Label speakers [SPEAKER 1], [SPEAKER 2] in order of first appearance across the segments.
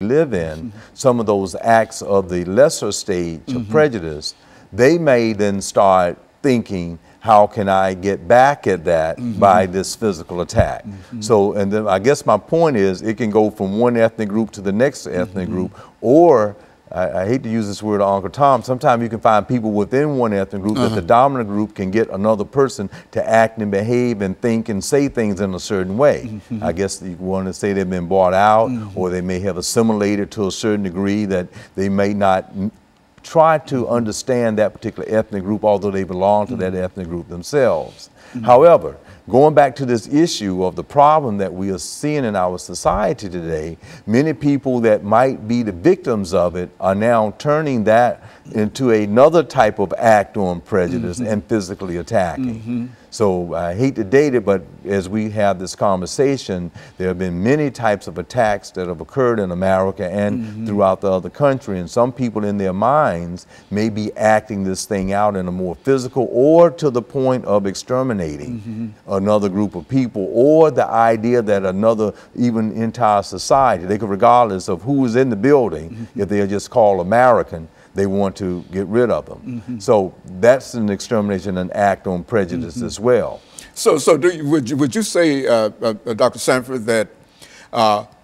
[SPEAKER 1] live in, some of those acts of the lesser stage of prejudice, they may then start thinking, how can I get back at that by this physical attack? So, and then I guess my point is, it can go from one ethnic group to the next ethnic group, or I hate to use this word, Uncle Tom, sometimes you can find people within one ethnic group that the dominant group can get another person to act and behave and think and say things in a certain way. I guess you want to say they've been bought out, or they may have assimilated to a certain degree that they may not try to understand that particular ethnic group, although they belong to that ethnic group themselves. However, going back to this issue of the problem that we are seeing in our society today, many people that might be the victims of it are now turning that into another type of act on prejudice and physically attacking. So I hate to date it, but as we have this conversation, there have been many types of attacks that have occurred in America and throughout the other country, and some people in their minds may be acting this thing out in a more physical, or to the point of exterminating another group of people, or the idea that another, even entire society, they could, regardless of who is in the building, if they are just called American, they want to get rid of them. So that's an extermination, an act on prejudice as well.
[SPEAKER 2] So would you say, Dr. Sanford, that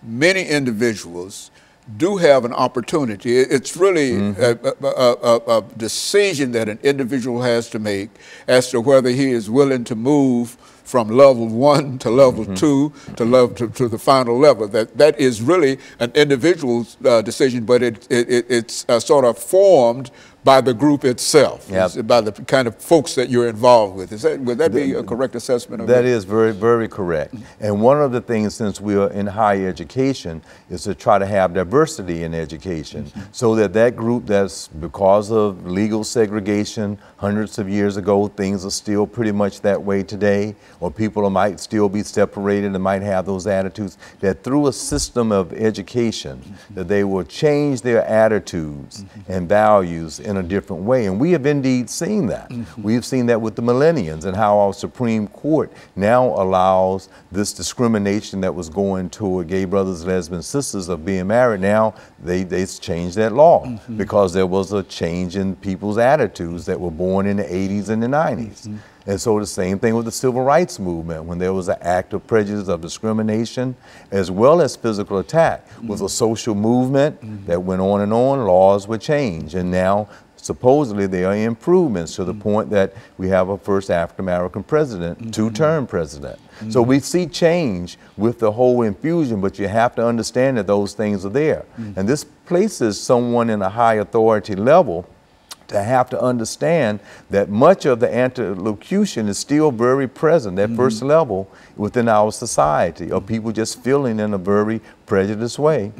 [SPEAKER 2] many individuals do have an opportunity? It's really a decision that an individual has to make as to whether he is willing to move from level 1 to level 2 to the final level. That is really an individual's decision, but it's sort of formed by the group itself, by the kind of folks that you're involved with. Would that be a correct assessment of
[SPEAKER 1] that? That is very, very correct. And one of the things, since we are in higher education, is to try to have diversity in education, so that that group that's, because of legal segregation hundreds of years ago, things are still pretty much that way today, or people might still be separated and might have those attitudes, that through a system of education, that they will change their attitudes and values in a different way. And we have indeed seen that. We've seen that with the millennials, and how our Supreme Court now allows this discrimination that was going toward gay brothers, lesbian sisters of being married. Now they changed that law because there was a change in people's attitudes that were born in the 80s and the 90s. And so the same thing with the civil rights movement, when there was an act of prejudice, of discrimination, as well as physical attack. With a social movement that went on and on, laws were changed. And now supposedly there are improvements to the point that we have a first African-American president, two-term president. So we see change with the whole infusion, but you have to understand that those things are there. And this places someone in a high authority level to have to understand that much of the anti-locution is still very present, that first level within our society, of people just feeling in a very prejudiced way.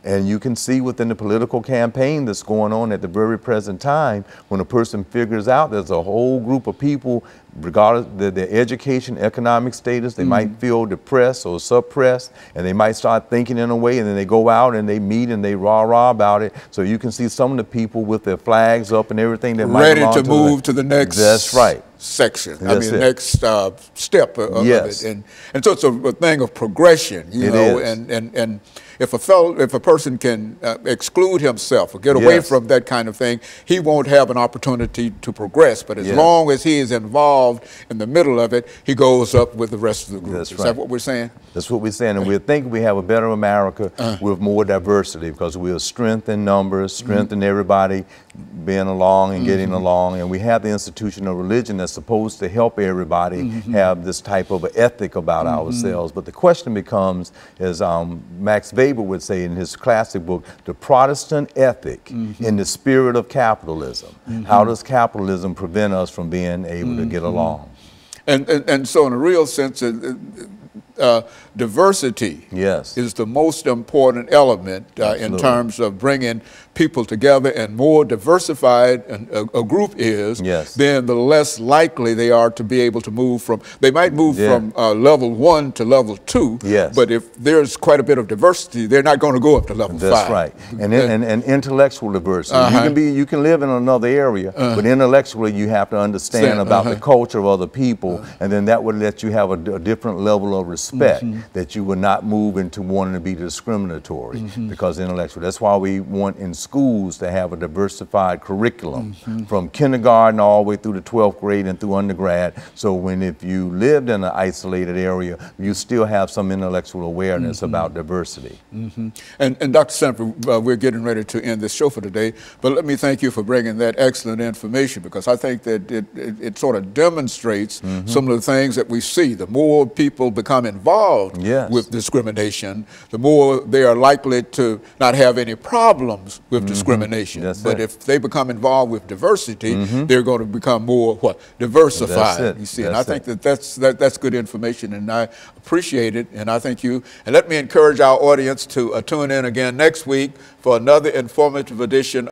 [SPEAKER 1] And you can see within the political campaign that's going on at the very present time, when a person figures out there's a whole group of people, regardless of their education, economic status, they might feel depressed or suppressed, and they might start thinking in a way, and then they go out and they meet and they rah-rah about it. So you can see some of the people with their flags up and everything that might
[SPEAKER 2] ready to move to the next section. Next step of it. And so it's a thing of progression, you know, and if a person can exclude himself or get away from that kind of thing, he won't have an opportunity to progress. But as long as he is involved in the middle of it, he goes up with the rest of the group. Is that what we're saying? That's
[SPEAKER 1] what we're saying. And we think we have a better America with more diversity, because we'll strengthen numbers, strengthen everybody being along and getting along. And we have the institution of religion that's supposed to help everybody have this type of ethic about ourselves. But the question becomes, as Max Weber would say in his classic book, the Protestant ethic in the spirit of capitalism. How does capitalism prevent us from being able to get along?
[SPEAKER 2] And so in a real sense, diversity is the most important element in terms of bringing people together, and more diversified a group is, then the less likely they are to be able to move from, they might move from level 1 to level 2, but if there's quite a bit of diversity, they're not going to go up to level 5.
[SPEAKER 1] That's right. And intellectual diversity. You can live in another area, but intellectually you have to understand about the culture of other people, and then that would let you have a different level of respect suspect that you will not move into wanting to be discriminatory because intellectual. That's why we want in schools to have a diversified curriculum from kindergarten all the way through the 12th grade and through undergrad. So if you lived in an isolated area, you still have some intellectual awareness about diversity.
[SPEAKER 2] And Dr. Sanford, we're getting ready to end this show for today, but let me thank you for bringing that excellent information, because I think that it sort of demonstrates some of the things that we see. The more people become involved with discrimination, the more they are likely to not have any problems with discrimination. But if they become involved with diversity, they're going to become more diversified. You see, and I think that's good information, and I appreciate it. And I thank you. And let me encourage our audience to tune in again next week for another informative edition